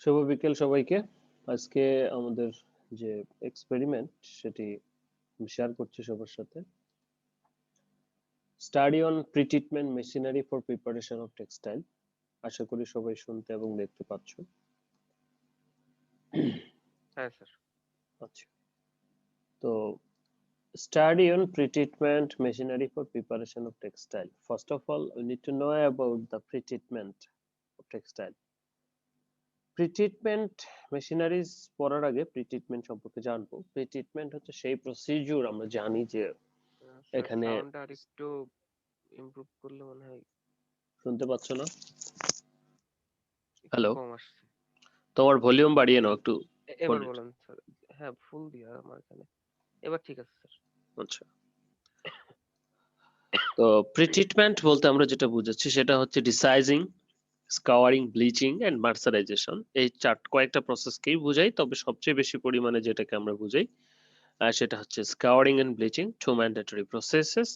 শুভ বিকেল সবাইকে। আজকে আমাদের যে এক্সপেরিমেন্ট সেটি শেয়ার করছি সবার সাথে। Study on pretreatment machinery for preparation of textile. আশা করি সবাই শুনতে এবং দেখতে পাচ্ছ। হ্যাঁ স্যার। আচ্ছা, তো study on pre-treatment machinery for preparation of textile. First of all, we need to know about the pre-treatment of textile. Pre-treatment machineries পড়ার আগে প্রি-ট্রিটমেন্ট সম্পর্কে জানবো। প্রি-ট্রিটমেন্ট হচ্ছে সেই প্রসিডিউর আমরা জানি যে স্যার এখানে সাউন্ডটা আরেকটু ইমপ্রুভ করলে মনে হয়। শুনতে পাচ্ছ না? একটু হ্যালো, কম আসছে। তোমার ভলিউম বাড়িয়ে নাও একটু। এবার ফোনের। বলেন স্যার। হ্যাঁ ফুল দিয়া আমার এখানে। এবার ঠিক আছে স্যার। আচ্ছা, তো প্রি-ট্রিটমেন্ট বলতে আমরা যেটা বুঝাচ্ছি সেটা হচ্ছে ডিসাইজিং, স্কাওয়ারিং, ব্লিচিং এন্ড মার্সারাইজেশন। এই কয়েকটা প্রসেসকেই বোঝাই, তবে সবচেয়ে বেশি পরিমাণে যেটাকে আমরা বুঝাই সেটা হচ্ছে scouring and bleaching, two mandatory processes.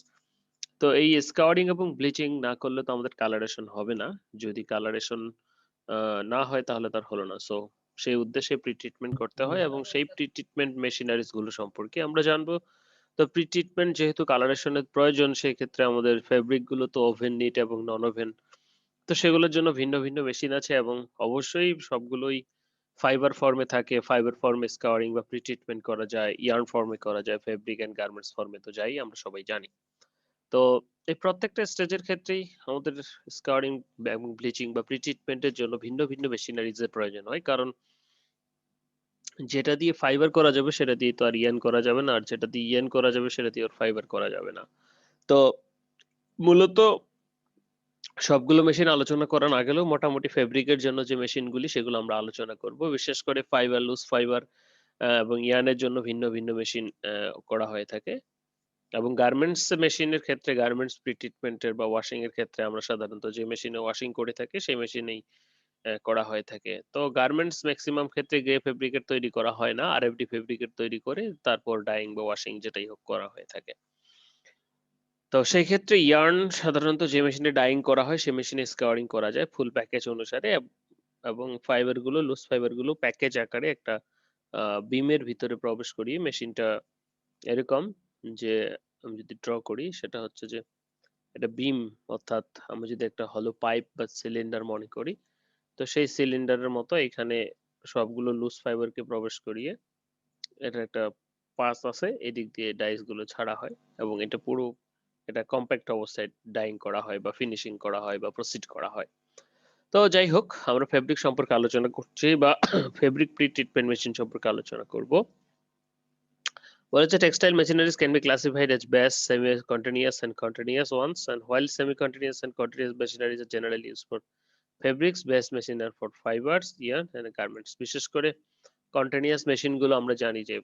তো এই স্কাওয়ারিং এবং ব্লিচিং না করলে তো আমাদের কালারেশন হবে না। যদি কালারেশন না হয় তাহলে তার হলো না। সো সেই উদ্দেশ্যে প্রি ট্রিটমেন্ট করতে হয় এবং সেই প্রি ট্রিটমেন্ট মেশিনারিজ গুলো সম্পর্কে আমরা জানবো। তো প্রি ট্রিটমেন্ট যেহেতু কালারেশনের প্রয়োজন, সেই ক্ষেত্রে আমাদের ফেব্রিক গুলো তো ওভেন নিট এবং নন ওভেন, তো সেগুলোর জন্য ভিন্ন ভিন্ন মেশিন আছে এবং অবশ্যই সবগুলোই ফাইবার ফর্মে থাকে। ফাইবার ফর্মে স্কাওয়ারিং বা প্রি ট্রিটমেন্ট করা যায়, ইয়ার্ন ফর্মে করা যায়, ফেব্রিক এন্ড গার্মেন্টস ফর্মে তো যাই, আমরা সবাই জানি। তো এই প্রত্যেকটা স্টেজের ক্ষেত্রেই আমাদের স্কারিং এবং ব্লিচিং বা প্রি ট্রিটমেন্টের জন্য ভিন্ন ভিন্ন মেশিনারিজ এর প্রয়োজন হয়, কারণ যেটা দিয়ে ফাইবার করা যাবে সেটা দিয়ে তো আর ইয়ান করা যাবে না, আর যেটা দিয়ে ইয়ান করা যাবে সেটা দিয়ে আর ফাইবার করা যাবে না। তো মূলত সবগুলো মেশিন আলোচনা করা না গেলেও মোটামুটি ফেব্রিকের জন্য যে মেশিনগুলি সেগুলো আমরা আলোচনা করব। বিশেষ করে ফাইবার, লুজ ফাইবার এবং ইয়ানের জন্য ভিন্ন ভিন্ন মেশিন করা হয়ে থাকে। এবং গার্মেন্টস মেশিনের ক্ষেত্রে, গার্মেন্টস প্রি ট্রিটমেন্টের বা ওয়াশিং এর ক্ষেত্রে আমরা সাধারণত যে মেশিনে ওয়াশিং করে থাকি সেই মেশিনেই করা হয়ে থাকে। তো গার্মেন্টস ম্যাক্সিমাম ক্ষেত্রে গ্রে ফেব্রিকের তৈরি করা হয় না, আরএফডি ফেব্রিকের তৈরি করে তারপর ডাইং বা ওয়াশিং যেটাই হোক করা হয়ে থাকে। তো সেই ক্ষেত্রে ইয়ার্ন সাধারণত যে মেশিনে ডাইং করা হয় সেই মেশিনে স্কাউরিং করা যায় ফুল প্যাকেজ অনুসারে, এবং ফাইবার গুলো, লুজ ফাইবার গুলো প্যাকেজ আকারে একটা বিমের ভিতরে প্রবেশ করিয়ে মেশিনটা এরকম যে, আমি যদি ড্র করি সেটা হচ্ছে যে এটা বিম, অর্থাৎ আমরা যদি একটা হলো পাইপ বা সিলিন্ডার মনে করি, তো সেই সিলিন্ডারের মতো এখানে সবগুলো লুজ ফাইবারকে প্রবেশ করিয়ে এটা একটা পাস আছে, এদিক দিয়ে ডাইস গুলো ছাড়া হয় এবং এটা পুরো এটা কম্প্যাক্ট অবস্থায় ডাইং করা হয় বা ফিনিশিং করা হয় বা প্রসিড করা হয়। তো যাই হোক, আমরা ফেব্রিক সম্পর্কে আলোচনা করছি বা ফেব্রিক প্রি ট্রিটমেন্ট মেশিন সম্পর্কে আলোচনা করব। Textile machineries can be classified as batch, semi-continuous and continuous ones, and while semi-continuous and continuous machineries are generally used for fabrics, batch machine are for fibers, yarn and garments. বিশেষ করে continuous machine গুলো আমরা জানি যে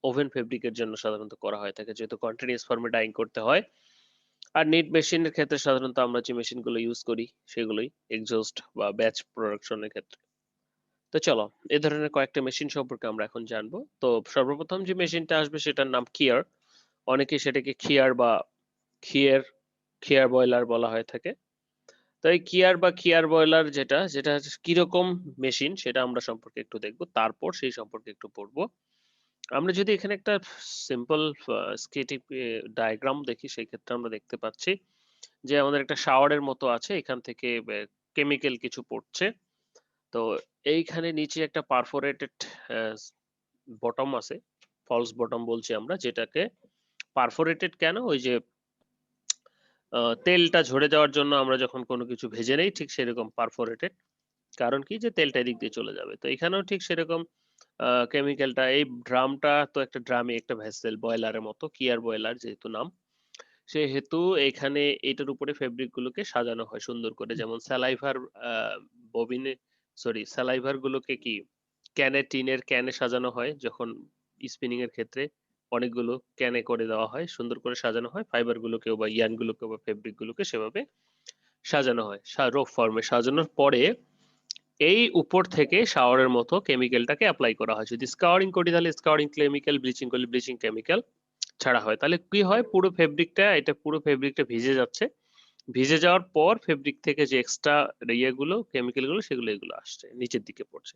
oven ফেব্রিকের জন্য সাধারণত করা হয়ে থাকে, যেহেতু কন্টিনিউয়াস ফর্মে ডাইং করতে হয়। আর নিট মেশিনের ক্ষেত্রে সাধারণত আমরা যে মেশিনগুলো ইউজ করি সেগুলোই এক্সজস্ট বা ব্যাচ প্রোডাকশনের ক্ষেত্রে। তো চলো, এই ধরনের কয়েকটা মেশিন সম্পর্কে আমরা এখন জানবো। তো সর্বপ্রথম যে মেশিনটা আসবে সেটার নাম কিয়ার। অনেকে সেটাকে খিয়ার বা খিয়ের খিয়ার বয়লার বলা হয়ে থাকে। তো এই কিয়ার বা খিয়ার বয়লার যেটা যেটা কিরকম মেশিন সেটা আমরা সম্পর্কে একটু দেখবো, তারপর সেই সম্পর্কে একটু পড়বো। আমরা যদি এখানে একটা সিম্পল স্কেটিক ডায়াগ্রাম দেখি, সেই ক্ষেত্রে আমরা দেখতে পাচ্ছি যে আমাদের একটা শাওয়ারের মতো আছে, এখান থেকে কেমিক্যাল কিছু পড়ছে। তো এইখানে নিচে একটা পারফোরেটেড বটম আছে, ফলস বটম বলছি আমরা যেটাকে। পারফোরেটেড কেন? ওই যে তেলটা ঝরে যাওয়ার জন্য আমরা যখন কোনো কিছু ভেজে নেই ঠিক সেরকম পারফোরেটেড। কারণ কি, যে তেলটা এদিক দিয়ে চলে যাবে। তো এখানেও ঠিক সেরকম কেমিক্যালটা, এই ড্রামটা তো একটা ড্রামে একটা ভেসেল, বয়লারের মতো, কিয়ার বয়লার যেহেতু নাম, সেহেতু এখানে এটার উপরে ফেব্রিক গুলোকে সাজানো হয় সুন্দর করে। যেমন স্যালাইভার ববিনে, সরি স্যালাইভার গুলোকে কি ক্যানে, টিনের ক্যানে সাজানো হয়, যখন স্পিনিং এর ক্ষেত্রে অনেকগুলো ক্যানে করে দেওয়া হয়, সুন্দর করে সাজানো হয় ফাইবার গুলোকেও বা ইয়ান গুলোকে বা ফেব্রিক গুলোকে সেভাবে সাজানো হয়। রোপ ফর্মে সাজানোর পরে এই উপর থেকে শাওয়ারের মতো কেমিক্যালটাকে অ্যাপ্লাই করা হয়। যদি স্কাউরিং করি তাহলে স্কাউরিং কেমিক্যাল, ব্লিচিং করলে ব্লিচিং কেমিক্যাল ছাড়া হয়। তাহলে কি হয়, পুরো ফেব্রিকটা ভিজে যাচ্ছে ভিজে যাওয়ার পর ফেব্রিক থেকে যে এক্সট্রা ইয়েগুলো কেমিক্যাল গুলো সেগুলো এগুলো আসছে নিচের দিকে পড়ছে।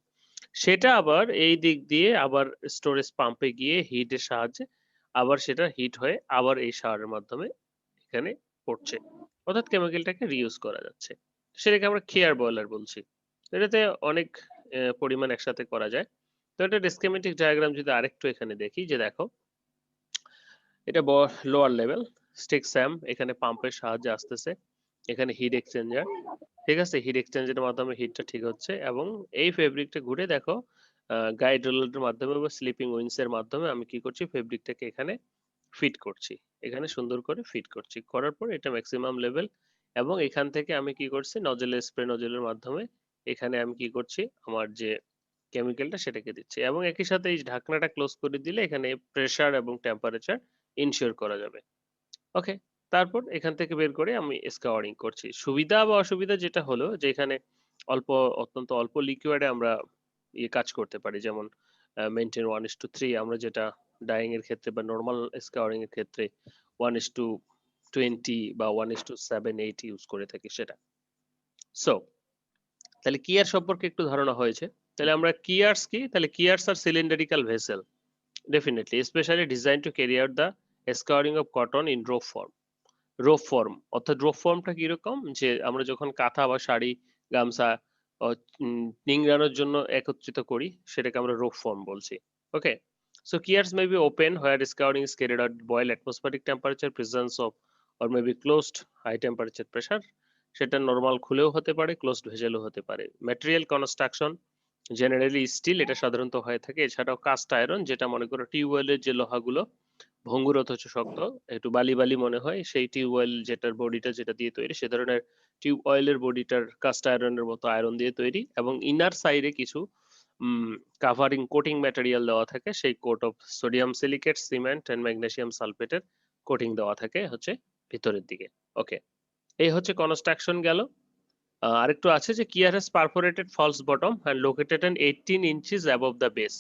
সেটা আবার এই দিক দিয়ে আবার স্টোরেজ পাম্পে গিয়ে হিটের সাহায্যে আবার সেটা হিট হয়ে আবার এই শাওয়ারের মাধ্যমে এখানে পড়ছে। অর্থাৎ কেমিক্যালটাকে রিইউজ করা যাচ্ছে। সেটাকে আমরা কেয়ার বয়লার বলছি। এটাতে অনেক পরিমাণ একসাথে করা যায়। তো এটা স্কিমেটিক ডায়াগ্রাম যদি আরেকটু এখানে দেখি যে দেখো এটা লোয়ার লেভেল স্টিক স্যাম এখানে পাম্পের সাহায্যে আসতেছে। এখানে হিট এক্সচেঞ্জার, ঠিক আছে? হিট এক্সচেঞ্জারের মাধ্যমে হিটটা ঠিক হচ্ছে এবং এই ফেব্রিকটা ঘুরে দেখো গাইড রোলারের মাধ্যমে বা স্লিপিং উইন্ডস এর মাধ্যমে আমি কি করছি ফেব্রিকটাকে এখানে ফিট করছি। এখানে সুন্দর করে ফিট করছি। করার পর এটা ম্যাক্সিমাম লেভেল এবং এখান থেকে আমি কি করছি নজেলের স্প্রে নজেলের মাধ্যমে এখানে আমি কি করছি আমার যে কেমিক্যালটা সেটাকে দিচ্ছি এবং একই সাথে এই ঢাকনাটা ক্লোজ করে দিলে এখানে প্রেসার এবং টেম্পারেচার ইনশিওর করা যাবে। ওকে, তারপর এখান থেকে বের করে আমি স্কাওয়ারিং করছি। সুবিধা বা অসুবিধা যেটা হলো যে এখানে অত্যন্ত অল্প লিকুইডে আমরা কাজ করতে পারি, যেমন মেনটেন 1:3 আমরা যেটা ডাইং এর ক্ষেত্রে বা নর্মাল স্কাওয়ারিং এর ক্ষেত্রে 1:20 বা 1:7-8 ইউজ করে থাকি সেটা। সো তাহলে কিয়ার সম্পর্কে একটু ধারণা হয়েছে। তাহলে আমরা কিয়ার্স কি, তাহলে কিয়ার্স আর সিলিন্ডারিক্যাল vessel definitely especially designed to carry out the scouring of cotton in rope form. Rope form অর্থাৎ রোপ ফর্মটা কিরকম যে আমরা যখন কাঁথা বা শাড়ি গামছা নিংড়ানোর জন্য একত্রিত করি সেটাকে আমরা রোপ ফর্ম বলছি। Okay, so kiers may be open where scouring is carried out boil atmospheric temperature presence of or may be closed high temperature pressure. সেটা নর্মাল খুলেও হতে পারে ক্লোজড ভেজেলও হতে পারে। ম্যাটেরিয়াল কনস্ট্রাকশন জেনারেলি স্টিল এটা সাধারণত হয়ে থাকে। এছাড়াও কাস্ট আয়রন যেটা মনে করো টিউবওয়েলের যে লোহাগুলো ভঙ্গুর অথচ শক্ত একটু বালি বালি মনে হয় সেই টিউবওয়েল যেটার বডিটা যেটা দিয়ে তৈরি সে ধরনের টিউব অয়েলের বডিটার কাস্ট আয়রনের মতো আয়রন দিয়ে তৈরি এবং ইনার সাইডে কিছু কাভারিং কোটিং ম্যাটেরিয়াল দেওয়া থাকে, সেই coat of sodium silicate cement and magnesium সালফেটের কোটিং দেওয়া থাকে হচ্ছে ভিতরের দিকে। ওকে, এই হচ্ছে কনস্ট্রাকশন গেল। আরেকটু আছে যে kier has perforated false bottom and located in 18 inches above the base.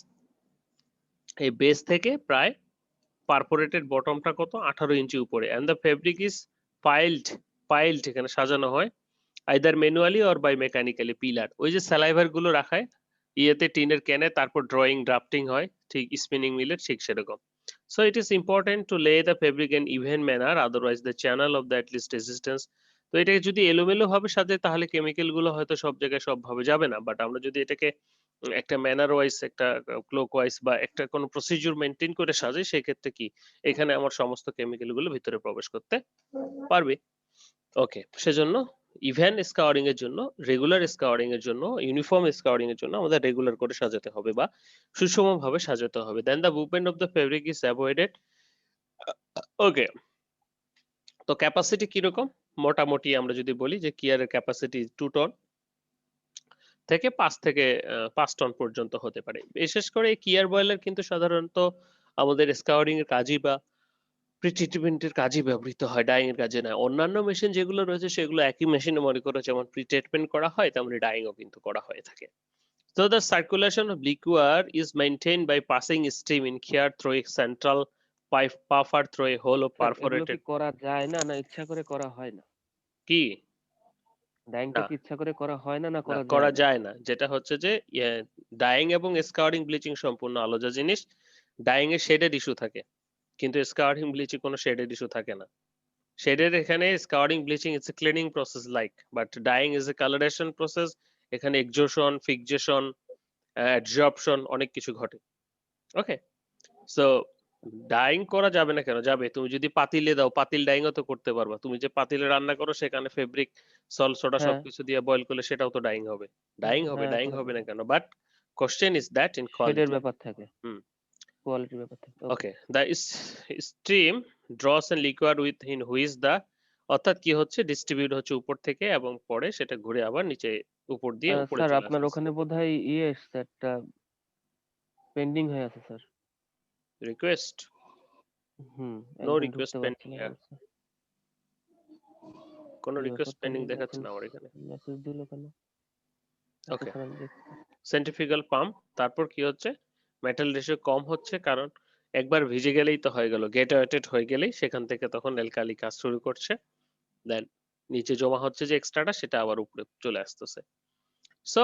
এই বেস থেকে প্রায় পারফোরেটেড বটমটা কত 18 ইঞ্চি উপরে and the fabric is piled এখানে সাজানো হয় either manually or by mechanically piler. ওই যে স্যালাইভার গুলো রাখায় ইয়েতে টিনের ক্যানে তারপর ড্রয়িং ড্রাফটিং হয় ঠিক স্পিনিং মিলের ঠিক সেরকম। So it is important to lay the fabric in even manner otherwise the channel of the at least resistance. তো এটাকে যদি এলোমেলো ভাবে সাজাই তাহলে কেমিক্যাল গুলো হয়তো সব জায়গায় সব ভাবে যাবে না, বাট আমরা যদি এটাকে একটা ম্যানার ওয়াইজ একটা ক্লক ওয়াইজ বা একটা কোনো প্রসিডিউর মেনটেন করে সাজাই সেক্ষেত্রে কি এখানে আমার সমস্ত কেমিক্যাল গুলো ভিতরে প্রবেশ করতে পারবে। ওকে, সেজন্য ইভেন স্কাওয়ারিং এর জন্য রেগুলার স্কাওয়ারিং এর জন্য ইউনিফর্ম স্কাওয়ারিং এর জন্য আমাদের রেগুলার করে সাজাতে হবে বা সুষম ভাবে সাজাতে হবে। Then the movement of the fabric is avoided. Okay, তো ক্যাপাসিটি কিরকম মোটামুটি আমরা যদি বলি যে কিয়ারের ক্যাপাসিটি 2 টন থেকে 5 টন পর্যন্ত হতে পারে। বিশেষ করে কিয়ার বয়লার কিন্তু সাধারণত আমাদের স্কাউরিং এর কাজই বা প্রি-ট্রিটমেন্টের কাজে ব্যবহৃত হয়, ডাইং এর কাজে না। অন্যান্য মেশিন যেগুলো রয়েছে সেগুলো একই মেশিনে মনে করো যেমন প্রি-ট্রিটমেন্ট করা হয় তেমনি ডাইং ও কিন্তু করা হয়ে থাকে। So the circulation of liquor is maintained by passing steam in here through a central pipe puffer through a hollow sir এগুলো কি perforated করা যায় না, না ইচ্ছা করে করা হয় না? কি ডাইংটা না কি ইচ্ছা করে করা হয় না, না না করা করা যায় না? যায় না। যেটা হচ্ছে যে ডাইং এবং স্কাউরিং ব্লিচিং সম্পূর্ণ আলাদা জিনিস। ডাইং এর শেডেড ইস্যু থাকে কিন্তু স্কাউরিং ব্লিচিং কোনো শেডেড ইস্যু থাকে না। শেডের এখানে scouring bleaching it's a cleaning process like, but dyeing is a coloration process. এখানে এক্সজোশন ফিক্সেশন অ্যাডজর্পশন অনেক কিছু ঘটে। ওকে, সো ডাইং করা যাবে না কেন? যাবে। তুমি যদি পাতিলে দাও পাতিল ডাইং ও তো করতে পারবা। তুমি যে পাতিলে রান্না করো সেখানে ফেব্রিক সল্ট সোডা হ্যাঁ, সবকিছু দিয়ে বয়েল করলে সেটাও তো ডাইং হবে। ডাইং হবে, হ্যাঁ ডাইং করা হবে না যাবে। কেন? But question is that in শেডের কোয়ালিটি। ব্যাপার থাকে, হুম, কোয়ালিটির ব্যাপার থাকে। Okay. Okay, the stream draws and liquid within which the অর্থাৎ কি হচ্ছে ডিস্ট্রিবিউট হচ্ছে উপর থেকে এবং পরে সেটা ঘুরে আবার নিচে উপর দিয়ে উপরে স্যার চলে আপনার আসতেছে। ওখানে বোধহয় এসছে একটা পেন্ডিং হয়ে আছে স্যার। রিকোয়েস্ট, হুম, নো একজন রিকোয়েস্ট ঢুকতে পারছে পেন্ডিং, না বলছে। কোনো কি ব্যাপার রিকোয়েস্ট পেন্ডিং তাহলে? দেখাচ্ছে মেসেজ না আমার এখানে। মেসেজ দিল কেন? আচ্ছা ওকে, স্যার আমি দেখছি। সেন্ট্রিফিউগাল পাম্প তারপর কি হচ্ছে মেটাল রেশিও কম হচ্ছে কারণ একবার ভিজে গেলেই তো হয়ে গেল, গেট ওয়েটেড হয়ে গেলেই সেখান থেকে তখন অ্যালকালি কাজ শুরু করছে। দেন নিচে জমা হচ্ছে যে এক্সট্রাটা সেটা আবার উপরে চলে আসতেছে। সো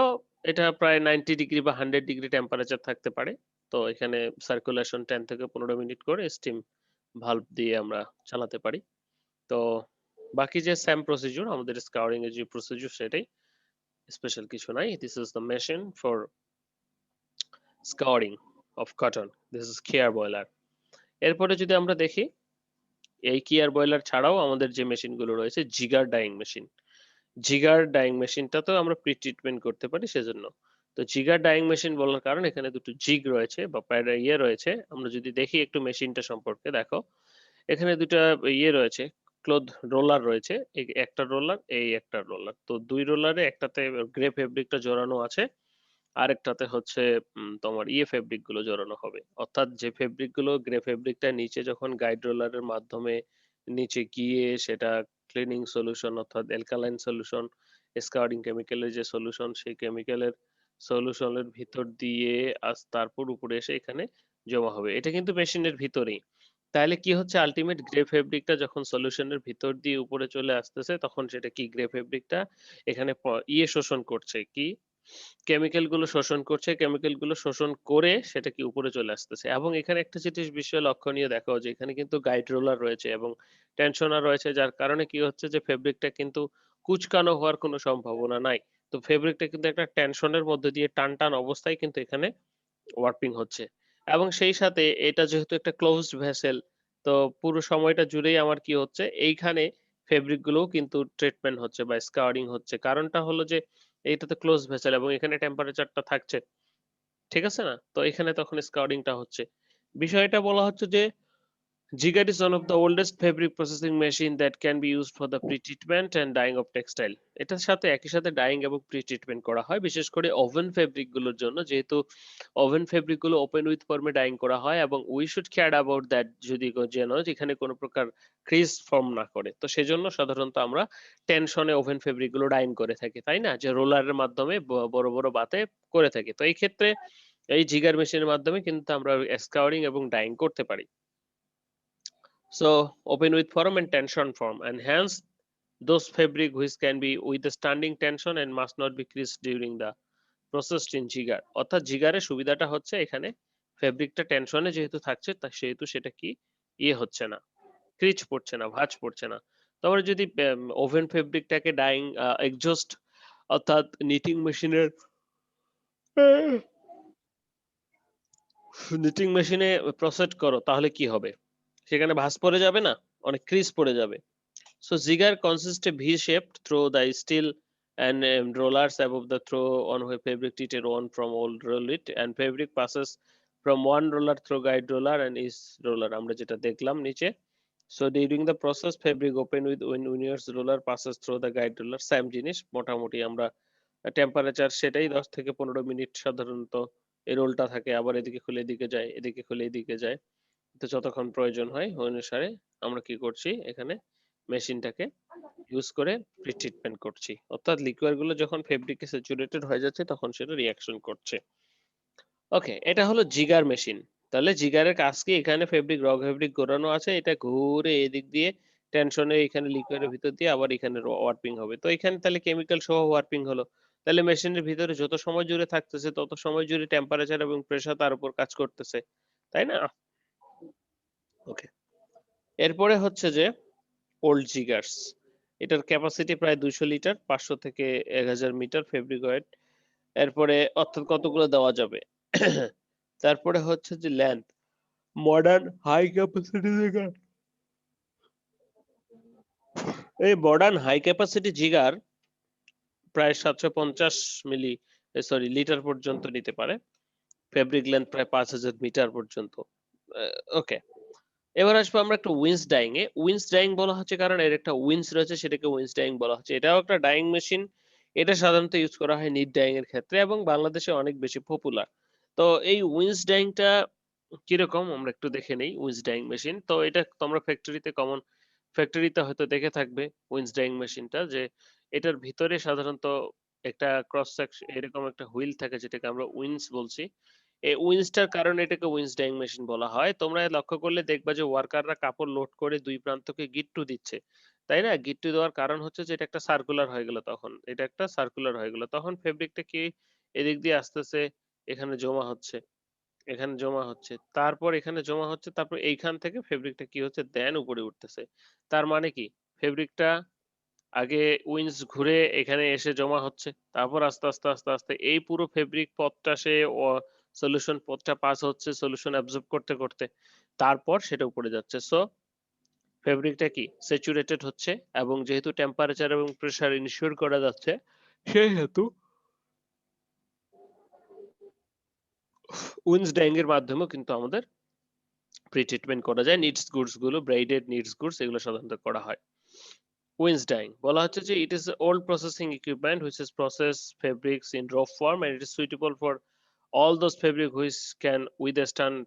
এটা প্রায় 90 ডিগ্রি বা 100 ডিগ্রি টেম্পারেচার থাকতে পারে। তো এখানে সার্কুলেশন 10 থেকে 15 মিনিট করে স্টিম ভালভ দিয়ে আমরা চালাতে পারি। তো বাকি যে সেম প্রসিডিউর আমাদের স্কাউরিং এর যে প্রসিডিউর সেটাই, স্পেশাল কিছু নাই। This is the machine for scouring of cotton. This is kier boiler. এরপরে যদি আমরা দেখি এই কেয়ার বয়লার ছাড়াও আমাদের যে মেশিনগুলো রয়েছে জিগার ডাইং মেশিন। জিগার ডাইং মেশিনটাতেও আমরা প্রি ট্রিটমেন্ট করতে পারি সেজন্য। তো জিগার ডাইং মেশিন বলার কারণ এখানে দুটো জিগ রয়েছে বা ইয়ে রয়েছে। আমরা যদি দেখি একটু মেশিনটা সম্পর্কে দেখো, এখানে দুটা ইয়ে রয়েছে, ক্লথ রোলার রয়েছে। এই একটা রোলার, এই একটা রোলার। তো দুই রোলারে একটাতে গ্রে ফেব্রিকটা জড়ানো আছে, আরেকটাতে হচ্ছে তোমার ইয়ে ফেব্রিক গুলো জড়ানো হবে। অর্থাৎ যে ফেব্রিক গুলো গ্রে ফেব্রিকটা নিচে যখন গাইড রোলারের মাধ্যমে নিচে গিয়ে সেটা ক্লিনিং সলিউশন অর্থাৎ অ্যালকালাইন সলিউশন, স্কার্ডিং কেমিক্যালের যে সলিউশন সেই কেমিক্যালের সলিউশনের ভিতর দিয়ে তারপর উপরে এসে এখানে জমা হবে। এটা কিন্তু মেশিনের ভিতরেই। তাহলে কি হচ্ছে, আলটিমেট গ্রে ফেব্রিকটা যখন সলিউশনের ভিতর দিয়ে উপরে চলে আসতেছে তখন সেটা কি গ্রে ফেব্রিকটা এখানে ইয়ে শোষণ করছে, কি কেমিক্যাল গুলো শোষণ করছে, কেমিক্যাল গুলো শোষণ করে সেটা কি উপরে চলে আসতেছে। এবং এখানে একটা জিনিস বিষয় লক্ষণীয় দেখো যে এখানে কিন্তু গাইড রোলার রয়েছে এবং টেনশনার রয়েছে, যার কারণে কি হচ্ছে যে ফেব্রিকটা কিন্তু কুচকানো হওয়ার কোনো সম্ভাবনা নাই। তো ফেব্রিকটা কিন্তু একটা টেনশনের মধ্যে দিয়ে টান টান অবস্থায় কিন্তু এখানে ওয়ার্পিং হচ্ছে। এবং সেই সাথে এটা যেহেতু একটা ক্লোজড ভেসেল, তো পুরো সময়টা জুড়েই আমার কি হচ্ছে, এইখানে ফেব্রিক গুলোও কিন্তু ট্রিটমেন্ট হচ্ছে বা স্কাউরিং হচ্ছে। কারণটা হলো যে এইটা তো ক্লোজ ভেসেল এবং এখানে টেম্পারেচারটা থাকছে, ঠিক আছে না? তো এখানে তখন স্কাউরিংটা হচ্ছে। বিষয়টা বলা হচ্ছে যে জিগার is one of the oldest fabric processing machine that can be used for the pre-treatment and dyeing of textile. এটার সাথে একই সাথে ডাইং এবং প্রি-ট্রিটমেন্ট করা হয়, বিশেষ করে ওভেন ফেব্রিক গুলোর জন্য, যেহেতু ওভেন ফেব্রিক গুলো ওপেন উইথ ফর্মে ডাইং করা হয় এবং we should care about that, যদি যেন যেখানে কোনো প্রকার ক্রিজ ফর্ম না করে। তো সেজন্য সাধারণত আমরা টেনশনে ওভেন ফেব্রিক গুলো ডাইং করে থাকি, তাই না? যে রোলারের মাধ্যমে বড় বড় বাতে করে থাকি। তো এই ক্ষেত্রে এই জিগার মেশিনের মাধ্যমে কিন্তু আমরা স্কাউরিং এবং ডাইং করতে পারি। So open with form and tension form, and hence those fabric which can be with the standing tension and must not be creased during the processed in jigar. অর্থাৎ জিগারের সুবিধাটা হচ্ছে এখানে ফেব্রিকটা টেনশনে যেহেতু থাকছে তা সেহেতু সেটা কি ইয়ে হচ্ছে না, ক্রিচ পড়ছে না, ভাঁজ পড়ছে না। তারপরে যদি ওভেন ফেব্রিকটাকে ডাইং এক্সজস্ট অর্থাৎ নিটিং মেশিনের নিটিং মেশিনে প্রসেস করো তাহলে কি হবে, সেখানে ভাঁজ পড়ে যাবে না, অনেক ক্রিজ পড়ে যাবে। So Zigar consists a V-shaped through the steel and rollers above the throw on where fabric treated on from old roll it, and fabric passes from one roller through guide roller and is roller আমরা যেটা দেখলাম নিচে। So during the process fabric open with when Union's roller passes through the guide roller, same জিনিস মোটামুটি আমরা temperature সেটাই 10 থেকে 15 minute সাধারণত এই রোলটা থাকে, আবার এদিকে খুলে এদিকে যায়, এদিকে খুলে এদিকে যায়। তো যতক্ষণ প্রয়োজন হয় ওই অনুসারে আমরা কি করছি, এখানে মেশিনটাকে ইউজ করে প্রি-ট্রিটমেন্ট করছি। অর্থাৎ লিকুইড গুলো যখন ফেব্রিকে স্যাচুরেটেড হয়ে যাচ্ছে তখন সেটা রিঅ্যাকশন করছে। ওকে, এটা হলো জিগার মেশিন। তাহলে জিগারের কাজ কি, এখানে ফেব্রিক র ফেব্রিক ঘোরানো আছে, এটা ঘুরে এদিক দিয়ে টেনশনে এখানে লিকুইডের ভিতর দিয়ে আবার এখানে ওয়ার্পিং হবে। তো এখানে তাহলে কেমিক্যাল সহ ওয়ার্পিং হলো। তাহলে মেশিনের ভিতরে যত সময় জুড়ে থাকতেছে তত সময় জুড়ে টেম্পারেচার এবং প্রেসার তার উপর কাজ করতেছে, তাই না? ওকে, এরপরে হচ্ছে যে ওল্ড জিগার্স। এটার ক্যাপাসিটি প্রায় 200 লিটার, 500 থেকে 1000 মিটার ফেব্রিক ওয়েট। এরপরে অর্থাৎ কতগুলো দেওয়া যাবে। তারপরে হচ্ছে যে লেন্থ, মডার্ন হাই ক্যাপাসিটি জিগার। এই মডার্ন হাই ক্যাপাসিটি জিগার প্রায় 750 মিলি লিটার পর্যন্ত নিতে পারে। ফেব্রিক লেন্থ প্রায় 5000 মিটার পর্যন্ত। ওকে, এবার আসবো আমরা একটা উইন্স ডাইং এ। উইন্স ডাইং বলা হচ্ছে কারণ এর একটা উইন্স রয়েছে, সেটাকে উইন্স ডাইং বলা হচ্ছে। এটাও একটা ডাইং মেশিন। এটা সাধারণত ইউজ করা হয় নিট ডাইং এর ক্ষেত্রে এবং বাংলাদেশে অনেক বেশি পপুলার। তো এই উইন্স ডাইংটা কিরকম আমরা একটু দেখে নেই। উইন্স ডাইং মেশিন তো এটা তোমরা ফ্যাক্টরিতে হয়তো দেখে থাকবে উইন্স ডাইং মেশিনটা, যে এটার ভিতরে সাধারণত একটা ক্রস সেকশন এরকম একটা হুইল থাকে যেটাকে আমরা উইন্স বলছি। এই উইন্সটার কারণে এটাকে উইন্স ডাইং মেশিন বলা হয়। তোমরা লক্ষ্য করলে দেখবা যে ওয়ার্কাররা কাপড় লোড করে দুই প্রান্তকে গিট্টু দিচ্ছে, তাই না? গিট্টু দেওয়ার কারণ হচ্ছে যে এটা একটা সার্কুলার হয়ে গেল তখন। এটা একটা সার্কুলার হয়ে গেল। তখন ফেব্রিকটা কি এদিক দিয়ে আসতেছে, এখানে জমা হচ্ছে, এখানে জমা হচ্ছে। তারপর এখানে জমা হচ্ছে, তারপর এইখান থেকে ফেব্রিকটা কি হচ্ছে দেন উপরে উঠতেছে। তার মানে কি? ফেব্রিকটা আগে উইন্ডস ঘুরে এখানে এসে জমা হচ্ছে। তারপর আস্তে আস্তে এই পুরো ফেব্রিক পথটা সে সলিউশন পথটা পাস হচ্ছে সলিউশন অ্যাবজর্ব করতে। তারপর সেটা উপরে যাচ্ছে। সো ফেব্রিকটা কি স্যাচুরেটেড হচ্ছে এবং যেহেতু টেম্পারেচার এবং প্রেসার ইনশিওর করা যাচ্ছে সেহেতু উইন্ডস ডাইং এর মাধ্যমেও কিন্তু আমাদের প্রি-ট্রিটমেন্ট করা যায়। নিডস গুডস গুলো ব্রাইডেড নিডস গুডস এগুলো সাধারণত করা হয়। উইন্ডস ডাইং বলা হচ্ছে যে it is old processing equipment which is process fabrics in raw form and it is suitable for all those fabric which can withstand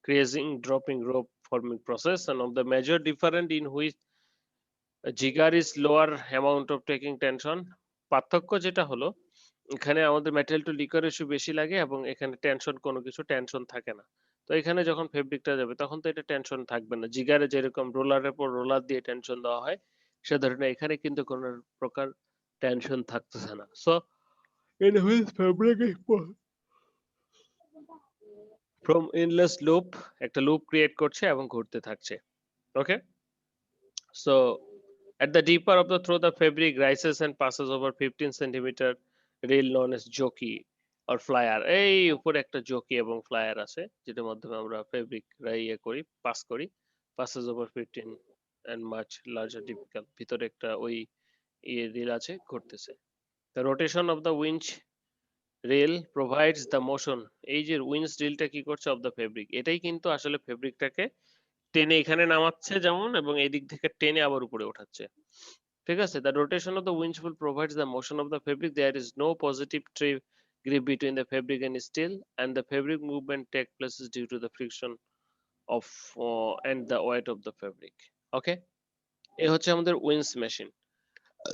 creasing, dropping, rope forming process, and of the major difference in which jigger is lower amount of taking tension. পার্থক্য যেটা হলো এখানে আমাদের material two liquor ratio বেশি লাগে এবং এখানে tension কোনো কিছু টেনশন থাকে না। তো এখানে যখন ফেব্রিকটা যাবে তখন তো এটা টেনশন থাকবে না। জিগারে যেরকম রোলারের পর রোলার দিয়ে টেনশন দেওয়া হয় সে ধরনের এখানে কিন্তু কোনো প্রকার টেনশন থাকতেছে না। So in which fabric is from endless loop একটা লুপ ক্রিয়েট করছে এবং ঘুরতে থাকছে। ওকে, so at the deeper of the throw the fabric rises and passes over 15 centimeter rail known as jockey or flyer। এই উপরে একটা জকি এবং flyer আছে যেটার মাধ্যমে আমরা ফেব্রিক ইয়ে করি পাস করি। passes over 15 and much larger typical ভিতরে একটা ওই ইয়ে রিল আছে ঘুরতেছে। the rotation of the winch rail provides the motion. এই যে উইন্ডস রিলটা কি করছে অফ দ্য ফেব্রিক, এটাই কিন্তু আসলে ফেব্রিকটাকে টেনে এখানে নামাচ্ছে যেমন এবং এদিক থেকে টেনে আবার উপরে ওঠাচ্ছে। ঠিক আছে, the rotation of the winds will provides the motion of the fabric. There is no positive grip between the fabric and steel, and the fabric movement take places due to the friction of and the weight of the fabric. ওকে, এই হচ্ছে আমাদের winds machine.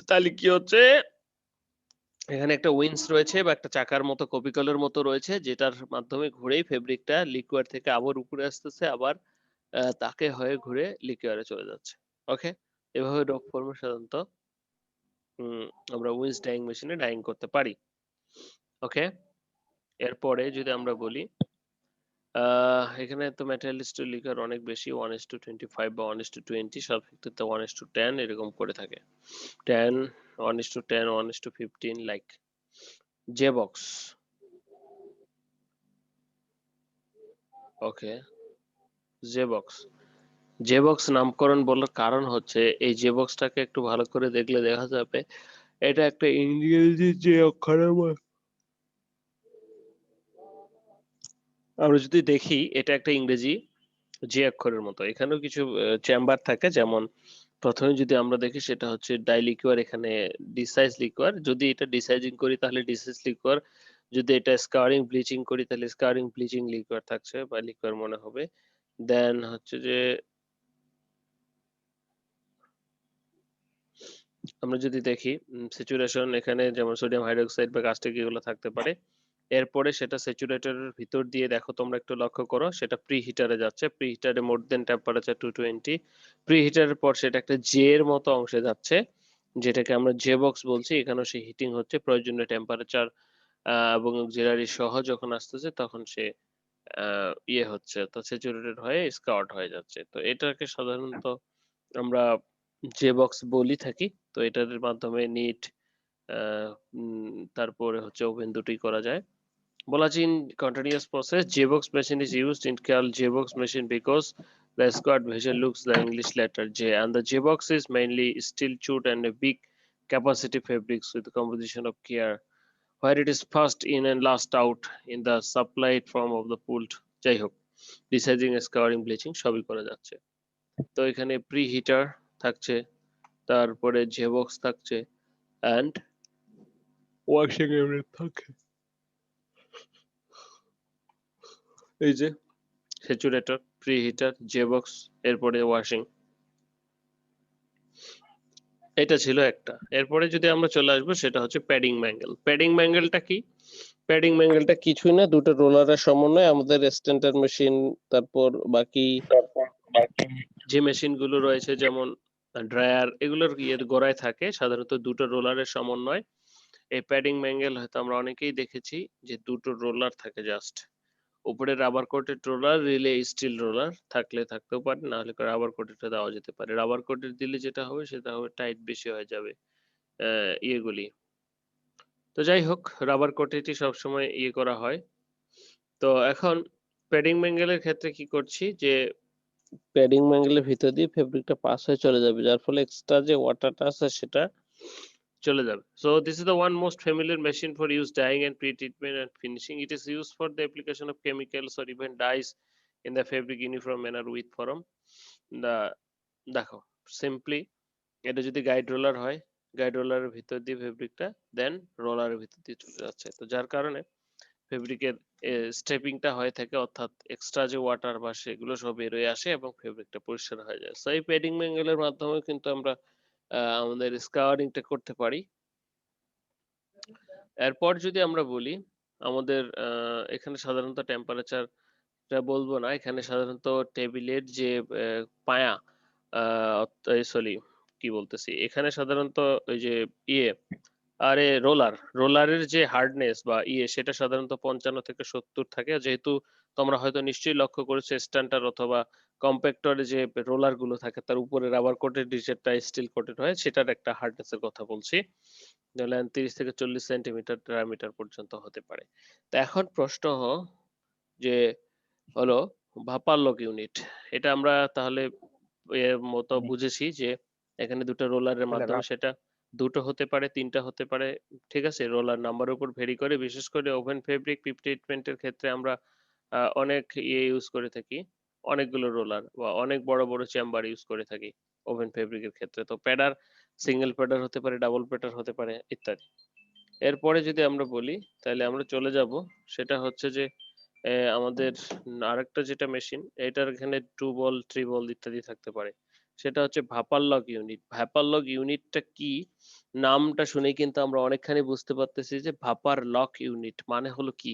তাহলে কি হচ্ছে, এখানে একটা wins রয়েছে বা একটা চাকার মতো কপিকলের মতো রয়েছে যেটার মাধ্যমে ঘুরেই ফেব্রিকটা লিকুয়ার থেকে আবার উপরে আসতেছে, আবার তাকে হয়ে ঘুরে লিকুয়ারে চলে যাচ্ছে। ওকে, এভাবে ড্রপ ফর্মে সাধারণত আমরা উইন্স ডাইং মেশিনে ডাইং করতে পারি। ওকে, এরপরে যদি আমরা বলি এখানে তো ম্যাটেরিয়ালিস্ট লিকার অনেক বেশি 1:25 বা 1:20, সব ক্ষেত্রে 1:10 এরকম করে থাকে। 10 1:10 1:15 লাইক জেবক্স। ওকে, জেবক্স। জেবক্স নামকরণ বলার কারণ হচ্ছে এই জেবক্সটাকে একটু ভালো করে দেখলে দেখা যাবে এটা একটা ইংরেজি যে অক্ষরের আমরা যদি দেখি এটা একটা ইংরেজি যে অক্ষরের মতো। এখানেও কিছু চেম্বার থাকে, যেমন প্রথমে যদি আমরা দেখি সেটা হচ্ছে ডাইলিকুয়ার, এখানে ডিসাইজ লিকুয়ার। যদি এটা ডিসাইজিং করি তাহলে ডিসাইজ লিকুয়ার, যদি এটা স্কারিং ব্লিচিং করি তাহলে স্কারিং ব্লিচিং লিকুয়ার থাকছে বা লিকুয়ার মনে হবে। দেন হচ্ছে যে আমরা যদি দেখি স্যাচুরেশন, এখানে যেমন সোডিয়াম হাইড্রোক্সাইড বা কাস্টিক এগুলো থাকতে পারে। এরপরে সেটা স্যাচুরেটরের ভিতর দিয়ে দেখো তোমরা একটু লক্ষ্য করো সেটা প্রি হিটারে যাচ্ছে, প্রি হিটারে মোর দেন টেম্পারেচার 220। প্রি হিটারের পর সেটা একটা জে এর মতো অংশে যাচ্ছে যেটাকে আমরা জে বক্স বলছি। এখানেও সে হিটিং হচ্ছে, প্রয়োজনীয় টেম্পারেচার এবং অক্সিলারি সহ যখন আসতেছে তখন সে ইয়ে হচ্ছে, তো স্যাচুরেটেড হয়ে স্কাউট হয়ে যাচ্ছে। তো এটাকে সাধারণত আমরা জে বক্স বলি থাকি। তো এটার মাধ্যমে নিট তারপরে হচ্ছে ওভেন দুটোই করা যায়। বলা আছে in continuous process JBox machine is used in called JBox machine because the square vessel looks the English letter J, and the JBox is mainly steel tube and a big capacity fabrics with composition of care where it is first in and last out in the supplied form of the pulled। যাই হোক, ডিসাইজিং scarring bleaching সবই করা যাচ্ছে। তো এখানে pre heater থাকছে, তারপরে জেবক্স থাকছে এন্ড ওয়াশিং ইউনিট থাকে। এই যে স্যাচুরেটর, প্রি হিটার, জেবক্স, এরপরে ওয়াশিং, এটা ছিল একটা। এরপরে যদি আমরা চলে আসবো সেটা হচ্ছে প্যাডিং ম্যাঙ্গেল। প্যাডিং ম্যাঙ্গেলটা কি? প্যাডিং ম্যাঙ্গেলটা কিছুই না, দুটো রোলারের সমন্বয় আমাদের স্ট্যান্ডার্ড মেশিন, তারপর বাকি যে মেশিন গুলো রয়েছে যেমন ড্রায়ার এগুলোর গোড়ায় থাকে সাধারণত দুটো রোলারের সমন্বয়। এই প্যাডিং ম্যাঙ্গেল হয়তো আমরা অনেকেই দেখেছি যে দুটো রোলার থাকে জাস্ট। উপরে রাবার কোটেড রোলার, রিলে স্টিল রোলার থাকলে থাকতেও পারে, না হলে রাবার কোটেডটা দেওয়া যেতে পারে। রাবার কোটেড দিলে যেটা হবে সেটা হবে টাইট বেশি হয়ে যাবে ইয়েগুলি। তো যাই হোক, রাবার কোটেডই সবসময় ইয়ে করা হয়। তো এখন প্যাডিং ম্যাঙ্গেলের ক্ষেত্রে কি করছি যে প্যাডিং ম্যাঙ্গেলের ভিতর দিয়ে ফেব্রিকটা পাস হয়ে চলে যাবে, যার ফলে এক্সট্রা যে ওয়াটারটা আছে সেটা চলে যাবে। So this is the one most familiar machine for use dyeing and pre-treatment and finishing. It is used for the application of chemicals or even dyes in the fabric uniform manner with form. The দেখো simply এটা যদি guide roller হয়, guide রোলারের ভিতর দিয়ে ফেব্রিকটা দেন রোলারের ভিতর দিয়ে চলে যাচ্ছে, তো যার কারণে ফেব্রিকের স্টেপিংটা হয়ে থাকে, অর্থাৎ এক্সট্রা যে ওয়াটার বা সেগুলো সব বেরোয় আসে এবং ফেব্রিকটা পরিষ্কার হয়ে যায়। সো এই প্যাডিং ম্যাঙ্গেলের মাধ্যমে কিন্তু আমরা আমাদের স্কাউরিংটা করতে পারি। এরপর যদি আমরা বলি আমাদের এখানে সাধারণত টেম্পারেচারটা বলবো না, এখানে সাধারণত টেবিলের যে পায়া সরি কি বলতেছি, এখানে সাধারণত ওই যে ইয়ে আরে রোলারের যে হার্ডনেস বা ইয়ে সেটা সাধারণত 55 থেকে 70 থাকে, যেহেতু তোমরা হয়তো নিশ্চয়ই লক্ষ্য করেছো স্ট্যান্ডার অথবা কম্প্যাক্টরে যে রোলার গুলো থাকে তার উপরে রাবার কোটেড নিচেরটা স্টিল কোটেড হয়, সেটার একটা হার্ডনেস এর কথা বলছি। ধরলেন 30 থেকে 40 সেন্টিমিটার ডায়ামিটার পর্যন্ত হতে পারে। তো এখন প্রশ্ন যে হলো ভাপার লক ইউনিট, এটা আমরা তাহলে এর মতো জি। বুঝেছি যে এখানে দুটো রোলারের তাহলে মাধ্যমে সেটা দুটো হতে পারে, তিনটা হতে পারে, ঠিক আছে, রোলার নাম্বারের উপর ভেরি করে। বিশেষ করে ওভেন ফেব্রিক প্রি ট্রিটমেন্টের ক্ষেত্রে আমরা অনেক ইয়ে ইউজ করে থাকি, অনেকগুলো রোলার বা অনেক বড় বড় চেম্বার ইউজ করে থাকি ওভেন ফেব্রিকের ক্ষেত্রে। তো প্যাডার সিঙ্গেল প্যাডার হতে পারে, ডাবল প্যাডার হতে পারে ইত্যাদি। এরপরে যদি আমরা বলি তাহলে আমরা চলে যাব, সেটা হচ্ছে যে আমাদের আরেকটা যেটা মেশিন, এটার এখানে 2 বল 3 বল ইত্যাদি থাকতে পারে, সেটা হচ্ছে vapour lock unit. Vapour lock ইউনিটটা কি, নামটা শুনেই কিন্তু আমরা অনেকখানি বুঝতে পারতেছি যে ভাপার লক ইউনিট মানে হলো কি,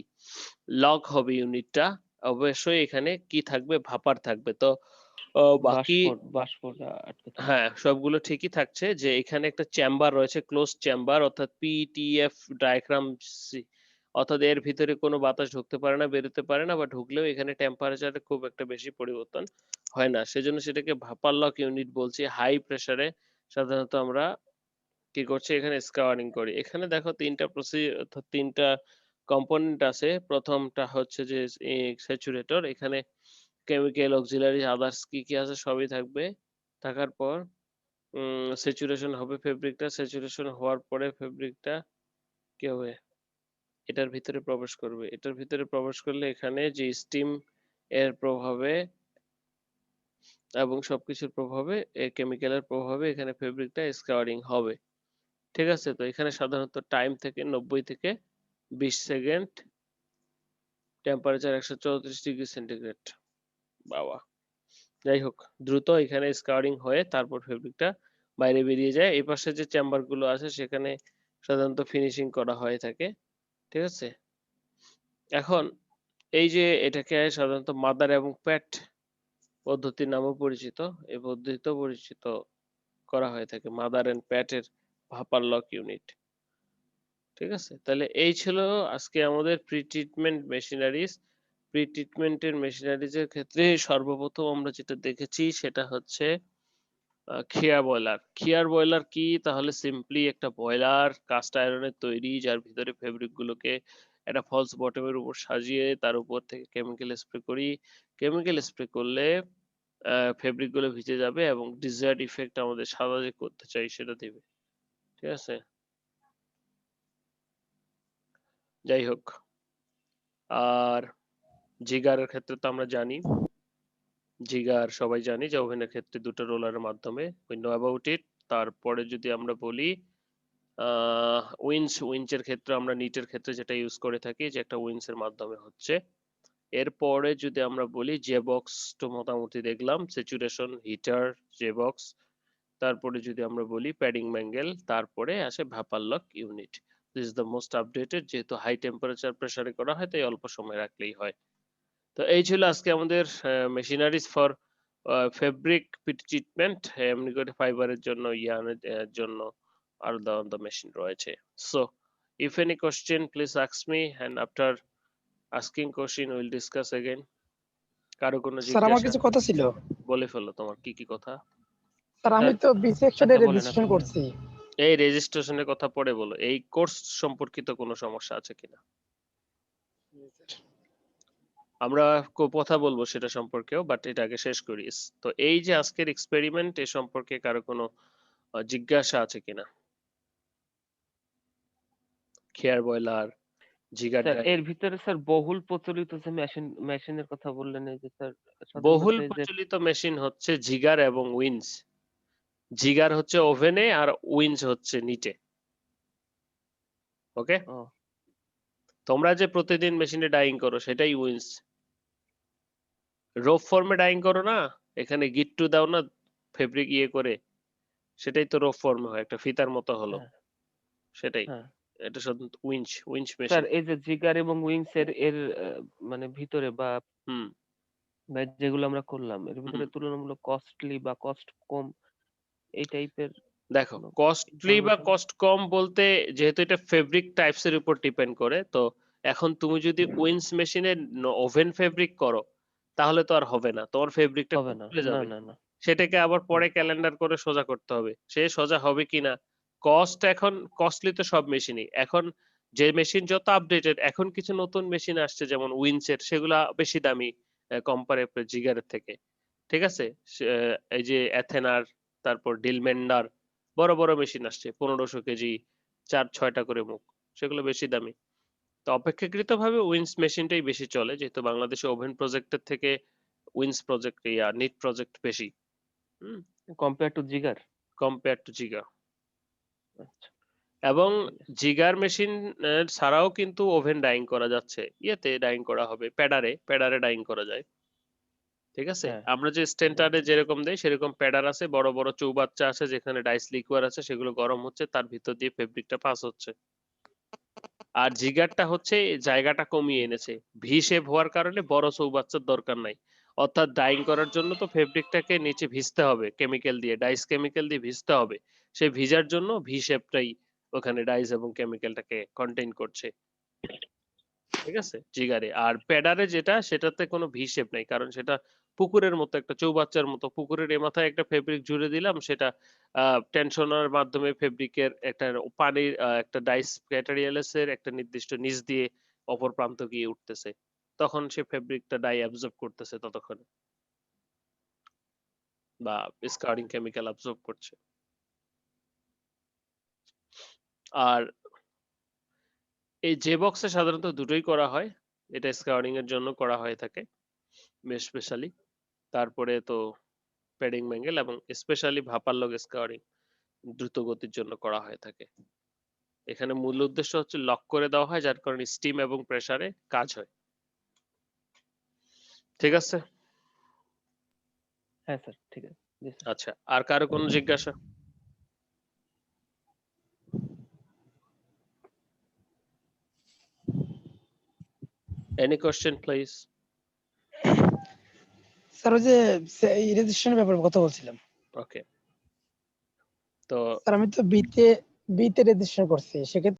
লক হবে ইউনিটটা, অবশ্যই এখানে কি থাকবে, ভাপার থাকবে। তো বাকি বাষ্পটা আটকে থাকবে। হ্যাঁ, সবগুলো ঠিকই থাকছে, যে এখানে একটা চেম্বার রয়েছে, ক্লোজ চেম্বার, অর্থাৎ পিটিএফ ডায়াগ্রাম সি, অর্থাৎ এর ভিতরে কোনো বাতাস ঢুকতে পারে না, বেরোতে পারে না, বা ঢুকলেও এখানে টেম্পারেচারে খুব একটা বেশি পরিবর্তন হয় না, সেজন্য সেটাকে ভাপার লক ইউনিট বলছি। হাই প্রেসারে সাধারণত আমরা কি করছি, এখানে স্কাওয়ারিং করি। এখানে দেখো তিনটা অর্থাৎ তিনটা কম্পোনেন্ট আছে। প্রথমটা হচ্ছে যে স্যাচুরেটর, এখানে কেমিক্যাল অক্সিলারি আদার্স কি কি আছে সবই থাকবে। থাকার পর স্যাচুরেশন হবে ফেব্রিকটা, স্যাচুরেশন হওয়ার পরে ফেব্রিকটা কি হবে, এটার ভিতরে প্রবেশ করবে। এটার ভিতরে প্রবেশ করলে এখানে যে স্টিম এর প্রভাবে এবং সবকিছুর প্রভাবে, কেমিক্যালের প্রভাবে এখানে ফেব্রিকটা স্কাওয়ারিং হবে, ঠিক আছে। তো এখানে সাধারণত টাইম থেকে 90 থেকে 20 সেকেন্ড, টেম্পারেচার 134°C। বাবা, যাই হোক, দ্রুত এখানে স্কাউরিং হয়ে তারপর ফেব্রিকটা বাইরে বেরিয়ে যায়। এই পাশে যে চেম্বার গুলো আছে সেখানে সাধারণত ফিনিশিং করা হয়ে থাকে, ঠিক আছে। এখন এই যে এটাকে সাধারণত মাদার এবং প্যাট পদ্ধতির নামেও পরিচিত, এই পদ্ধতিতেও পরিচিত করা হয়ে থাকে, মাদার এন্ড প্যাটের ভাপার লক ইউনিট, ঠিক আছে। তাহলে এই ছিল আজকে আমাদের প্রি ট্রিটমেন্ট মেশিনারিজ। প্রি ট্রিটমেন্টের মেশিনারিজ এর ক্ষেত্রে সর্বপ্রথম আমরা যেটা দেখেছি সেটা হচ্ছে খেয়া বয়লার। খেয়ার বয়লার কি, তাহলে সিম্পলি একটা বয়লার কাস্ট আয়রনের তৈরি, যার ভিতরে ফেব্রিক গুলোকে একটা ফলস বটমের উপর সাজিয়ে তার উপর থেকে কেমিক্যাল স্প্রে করি। কেমিক্যাল স্প্রে করলে ফেব্রিক গুলো ভিজে যাবে এবং ডিজায়ার্ড ইফেক্ট আমাদের সাদা যে করতে চাই সেটা দিবে, ঠিক আছে। যাই হোক, আর জিগারের ক্ষেত্রে তো আমরা জানি, জিগার সবাই জানি যে ওভেনের ক্ষেত্রে দুটো রোলারের মাধ্যমে, উই নো অ্যাবাউট ইট। তারপরে যদি আমরা বলি উইঞ্চের ক্ষেত্রে আমরা নিটের ক্ষেত্রে যেটা ইউজ করে থাকি যে একটা উইন্সের মাধ্যমে হচ্ছে। এরপরে যদি আমরা বলি জে বক্স তো মোটামুটি দেখলাম, স্যাচুরেশন হিটার, জে বক্স। তারপরে যদি আমরা বলি প্যাডিং ম্যাঙ্গেল, তারপরে আসে ভাপার lock unit. This is the most updated, যেহেতু হাই টেম্পারেচার প্রেসারে করা হয় তাই অল্প সময় রাখলেই হয়। তো এই ছিল আজকে আমাদের মেশিনারিজ ফর ফেব্রিক ট্রিটমেন্ট এমনি করে ফাইবারের জন্য ইয়ানের জন্য আলাদা আলাদা মেশিন রয়েছে। So if any question please ask me and after asking question we'll discuss again. কারো কোনো স্যার আমার জিজ্ঞাসা? কিছু কথা ছিল। বলে ফেলো তোমার কি কি কথা। স্যার আমি তো বি সেকশনে আচ্ছা, বলেন, রেজিস্ট্রেশন আপনি বলেন। করছি। এই রেজিস্ট্রেশনের কথা পরে বলো, এই কোর্স সম্পর্কিত কোনো সমস্যা আছে কিনা। আমরা কথা বলবো সেটা সম্পর্কেও, বাট এটা আগে শেষ করি। তো এই যে আজকের এক্সপেরিমেন্ট এ সম্পর্কে কারো কোনো জিজ্ঞাসা আছে কিনা। খেয়ার বয়লার, জিগার স্যার ড্রাই, এর ভিতরে স্যার বহুল প্রচলিত যে মেশিনের কথা বললেন, এই যে স্যার বহুল সাধারণত এই যে প্রচলিত মেশিন হচ্ছে জিগার এবং উইন্স। জিগার হচ্ছে ওভেনে আর উইন্স হচ্ছে নিচে। ওকে, ও, তোমরা যে প্রতিদিন মেশিনে ডাইং করো সেটাই উইন্স। রোপ ফর্মে ডাইং করো না, এখানে গিট্টু দাও না ফেব্রিক ইয়ে করে, সেটাই তো রোপ ফর্মে হয়, একটা ফিতার মতো হলো, হ্যাঁ, সেটাই। হ্যাঁ। এটা শুধু উইন্স স্যার মেশিন। এই যে জিগার এবং উইংস এর মানে ভিতরে বা হুম যেগুলো আমরা করলাম এর ভিতরে হুম। তুলনামূলক কস্টলি বা কস্ট কম এই টাইপের দেখো কোনো কস্টলি বা ইনফরমেশন? কস্ট কম বলতে, যেহেতু এটা ফেব্রিক টাইপস এর উপর ডিপেন্ড করে, তো এখন তুমি যদি উইন্স মেশিনে ওভেন ফেব্রিক করো তাহলে তো আর হবে না, তোমার ফেব্রিকটা হবে না, খুলে না, যাবে, না, না। সেটাকে আবার পরে ক্যালেন্ডার করে সোজা করতে হবে, সে সোজা হবে কিনা। কস্ট এখন কস্টলি তো সব মেশিনই এখন, যে মেশিন যত আপডেটেড, এখন কিছু নতুন মেশিন আসছে যেমন উইন্সের, সেগুলা বেশি দামি কম্পারেটিভ জিগারের থেকে। ঠিক আছে, এই যে অ্যাথেনার, তারপর ডিলমেন্ডার, বড় বড় মেশিন আসছে 1500 কেজি, 4-6টা করে মুখ, সেগুলো বেশি দামি। তো অপেক্ষাকৃত ভাবে উইন্স মেশিনটাই বেশি চলে, যেহেতু বাংলাদেশে ওভেন প্রজেক্টের থেকে উইন্স প্রজেক্ট নিট প্রজেক্ট বেশি compare to jigger. Compare to jigger. আচ্ছা, এবং ঠিক আছে। জিগার মেশিন ছাড়াও কিন্তু ওভেন ডাইং করা যাচ্ছে, ইয়েতে ডাইং করা হবে, প্যাডারে ডাইং করা যায়। ঠিক আছে, হ্যাঁ, আমরা যে স্টেন্টারে যেরকম দেই সেরকম প্যাডার আছে, বড় বড় চৌবাচ্চা আছে যেখানে ডাইস লিকুয়ার আছে, সেগুলো গরম হচ্ছে, তার ভিতর দিয়ে ফেব্রিকটা পাস হচ্ছে। আর জিগারটা হচ্ছে জায়গাটা কমিয়ে এনেছে, ভি শেপ হওয়ার কারণে বড় চৌবাচ্চার দরকার নাই। অর্থাৎ ডাইং করার জন্য তো ফেব্রিকটাকে নিচে ভিজতে হবে কেমিক্যাল দিয়ে, ডাইস কেমিক্যাল দিয়ে ভিজতে হবে, সেই ভিজার জন্য ভি শেপটাই ওখানে ডাইস এবং কেমিক্যালটাকে কন্টেইন করছে। ঠিক আছে, জিগারে। আর প্যাডারে যেটা, সেটাতে কোনো ভি শেপ নাই, কারণ সেটা পুকুরের মতো, একটা চৌবাচ্চার মতো, পুকুরের এ মাথায় একটা ফেব্রিক জুড়ে দিলাম, সেটা টেনশনার মাধ্যমে ফেব্রিকের একটা পানির একটা ডাইস ম্যাটেরিয়ালসের একটা নির্দিষ্ট নিচ দিয়ে অপর প্রান্ত গিয়ে উঠতেছে, তখন সে ফেব্রিকটা ডাই অ্যাবজর্ব করতেছে ততক্ষণে, বা স্কার্ডিং কেমিক্যাল অ্যাবজর্ব করছে। আর এই জে বক্সে সাধারণত দুটোই করা হয়, এটা স্কার্ডিং এর জন্য করা হয়ে থাকে স্পেশালি, তারপরে তো প্যাডিং ম্যাঙ্গেল এবং স্পেশালি ভাপার লগ স্কাউরিং দ্রুত গতির জন্য করা হয়ে থাকে। এখানে মূল উদ্দেশ্য হচ্ছে লক করে দেওয়া হয়, যার কারণে স্টিম এবং প্রেসারে কাজ হয়। ঠিক আছে, হ্যাঁ স্যার, ঠিক আছে। জি স্যার। আচ্ছা, আর কারো কোনো জিজ্ঞাসা? Any question please. স্যার ওই যে রেজিস্ট্রেশনের ব্যাপারে কথা বলছিলাম। ওকে, তো স্যার আমি তো বিতে রেজিস্ট্রেশন করছি, সেক্ষেত্রে